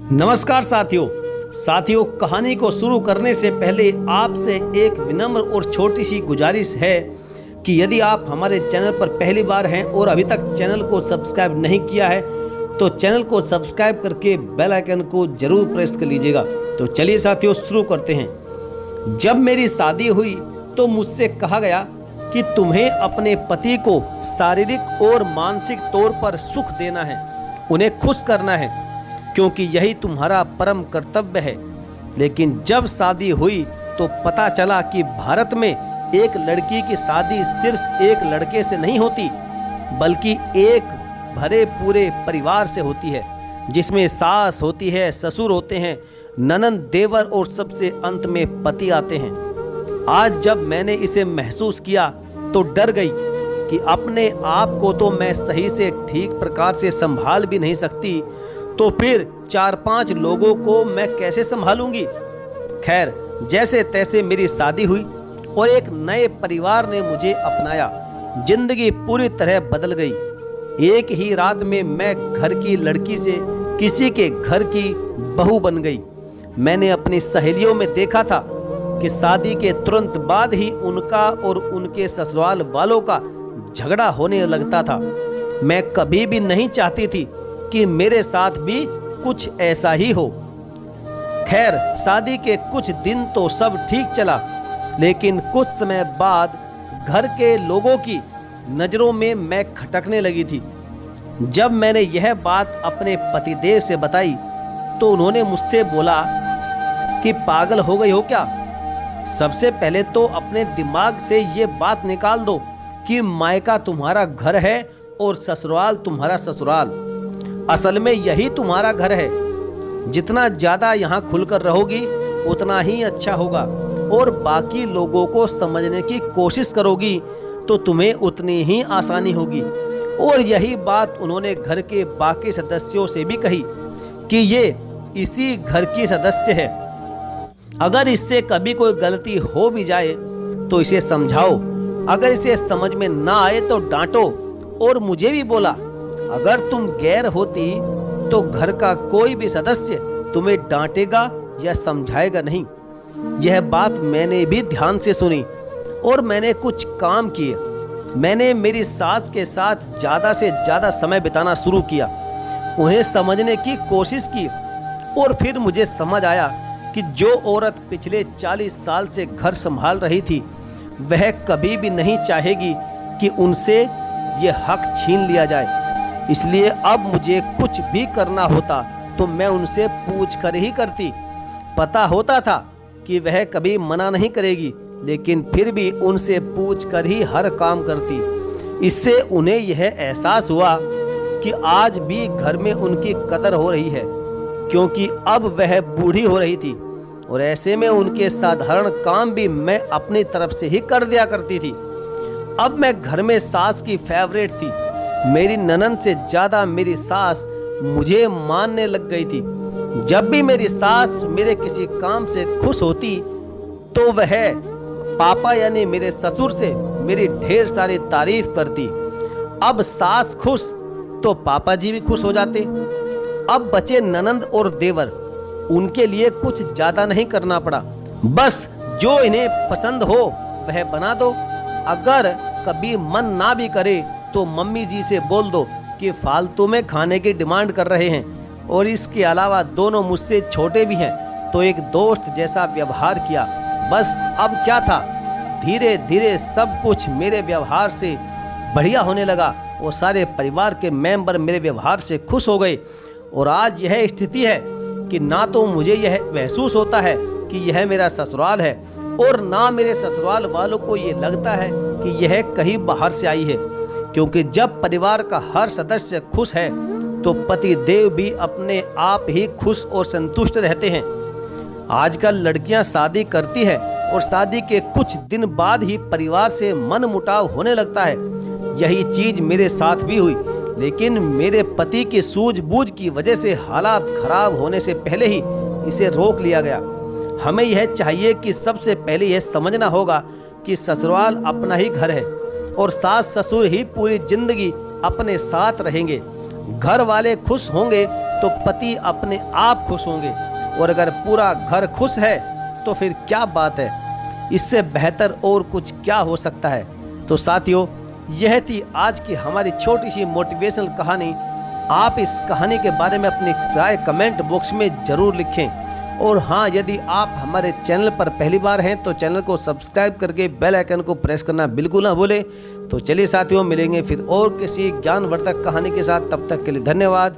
नमस्कार साथियों, कहानी को शुरू करने से पहले आपसे एक विनम्र और छोटी सी गुजारिश है कि यदि आप हमारे चैनल पर पहली बार हैं और अभी तक चैनल को सब्सक्राइब नहीं किया है तो चैनल को सब्सक्राइब करके बेल आइकन को जरूर प्रेस कर लीजिएगा। तो चलिए साथियों, शुरू करते हैं। जब मेरी शादी हुई तो मुझसे कहा गया कि तुम्हें अपने पति को शारीरिक और मानसिक तौर पर सुख देना है, उन्हें खुश करना है, क्योंकि यही तुम्हारा परम कर्तव्य है। लेकिन जब शादी हुई तो पता चला कि भारत में एक लड़की की शादी सिर्फ एक लड़के से नहीं होती, बल्कि एक भरे पूरे परिवार से होती है, जिसमें सास होती है, ससुर होते हैं, ननंद, देवर और सबसे अंत में पति आते हैं। आज जब मैंने इसे महसूस किया तो डर गई कि अपने आप को तो मैं सही से ठीक प्रकार से संभाल भी नहीं सकती, तो फिर 4-5 लोगों को मैं कैसे संभालूंगी। खैर, जैसे तैसे मेरी शादी हुई और एक नए परिवार ने मुझे अपनाया। जिंदगी पूरी तरह बदल गई। एक ही रात में मैं घर की लड़की से किसी के घर की बहू बन गई। मैंने अपनी सहेलियों में देखा था कि शादी के तुरंत बाद ही उनका और उनके ससुराल वालों का झगड़ा होने लगता था। मैं कभी भी नहीं चाहती थी कि मेरे साथ भी कुछ ऐसा ही हो। खैर, शादी के कुछ दिन तो सब ठीक चला, लेकिन कुछ समय बाद घर के लोगों की नज़रों में मैं खटकने लगी थी। जब मैंने यह बात अपने पतिदेव से बताई तो उन्होंने मुझसे बोला कि पागल हो गई हो क्या। सबसे पहले तो अपने दिमाग से ये बात निकाल दो कि मायका तुम्हारा घर है और ससुराल तुम्हारा ससुराल। असल में यही तुम्हारा घर है। जितना ज़्यादा यहाँ खुलकर रहोगी उतना ही अच्छा होगा, और बाकी लोगों को समझने की कोशिश करोगी तो तुम्हें उतनी ही आसानी होगी। और यही बात उन्होंने घर के बाकी सदस्यों से भी कही कि ये इसी घर की सदस्य है। अगर इससे कभी कोई गलती हो भी जाए तो इसे समझाओ, अगर इसे समझ में ना आए तो डांटो। और मुझे भी बोला, अगर तुम गैर होती तो घर का कोई भी सदस्य तुम्हें डांटेगा या समझाएगा नहीं। यह बात मैंने भी ध्यान से सुनी और मैंने कुछ काम किए। मैंने मेरी सास के साथ ज़्यादा से ज़्यादा समय बिताना शुरू किया, उन्हें समझने की कोशिश की, और फिर मुझे समझ आया कि जो औरत पिछले 40 साल से घर संभाल रही थी वह कभी भी नहीं चाहेगी कि उनसे यह हक छीन लिया जाए। इसलिए अब मुझे कुछ भी करना होता तो मैं उनसे पूछ कर ही करती। पता होता था कि वह कभी मना नहीं करेगी, लेकिन फिर भी उनसे पूछ कर ही हर काम करती। इससे उन्हें यह एहसास हुआ कि आज भी घर में उनकी कदर हो रही है, क्योंकि अब वह बूढ़ी हो रही थी और ऐसे में उनके साधारण काम भी मैं अपनी तरफ से ही कर दिया करती थी। अब मैं घर में सास की फेवरेट थी। मेरी ननंद से ज़्यादा मेरी सास मुझे मानने लग गई थी। जब भी मेरी सास मेरे किसी काम से खुश होती तो वह पापा यानी मेरे ससुर से मेरी ढेर सारी तारीफ करती। अब सास खुश तो पापा जी भी खुश हो जाते। अब बचे ननंद और देवर, उनके लिए कुछ ज़्यादा नहीं करना पड़ा, बस जो इन्हें पसंद हो वह बना दो। अगर कभी मन ना भी करे तो मम्मी जी से बोल दो कि फालतू में खाने की डिमांड कर रहे हैं। और इसके अलावा दोनों मुझसे छोटे भी हैं, तो एक दोस्त जैसा व्यवहार किया। बस अब क्या था, धीरे धीरे सब कुछ मेरे व्यवहार से बढ़िया होने लगा और सारे परिवार के मेंबर मेरे व्यवहार से खुश हो गए। और आज यह स्थिति है कि ना तो मुझे यह महसूस होता है कि यह मेरा ससुराल है, और ना मेरे ससुराल वालों को ये लगता है कि यह कहीं बाहर से आई है। क्योंकि जब परिवार का हर सदस्य खुश है तो पति देव भी अपने आप ही खुश और संतुष्ट रहते हैं। आजकल लड़कियां शादी करती है और शादी के कुछ दिन बाद ही परिवार से मन मुटाव होने लगता है। यही चीज मेरे साथ भी हुई, लेकिन मेरे पति की सूझबूझ की वजह से हालात खराब होने से पहले ही इसे रोक लिया गया। हमें यह चाहिए कि सबसे पहले यह समझना होगा कि ससुराल अपना ही घर है और सास ससुर ही पूरी जिंदगी अपने साथ रहेंगे। घर वाले खुश होंगे तो पति अपने आप खुश होंगे, और अगर पूरा घर खुश है तो फिर क्या बात है, इससे बेहतर और कुछ क्या हो सकता है। तो साथियों, यह थी आज की हमारी छोटी सी मोटिवेशनल कहानी। आप इस कहानी के बारे में अपनी राय कमेंट बॉक्स में ज़रूर लिखें। और हाँ, यदि आप हमारे चैनल पर पहली बार हैं तो चैनल को सब्सक्राइब करके बेल आइकन को प्रेस करना बिल्कुल ना भूलें। तो चलिए साथियों, मिलेंगे फिर और किसी ज्ञानवर्धक कहानी के साथ। तब तक के लिए धन्यवाद।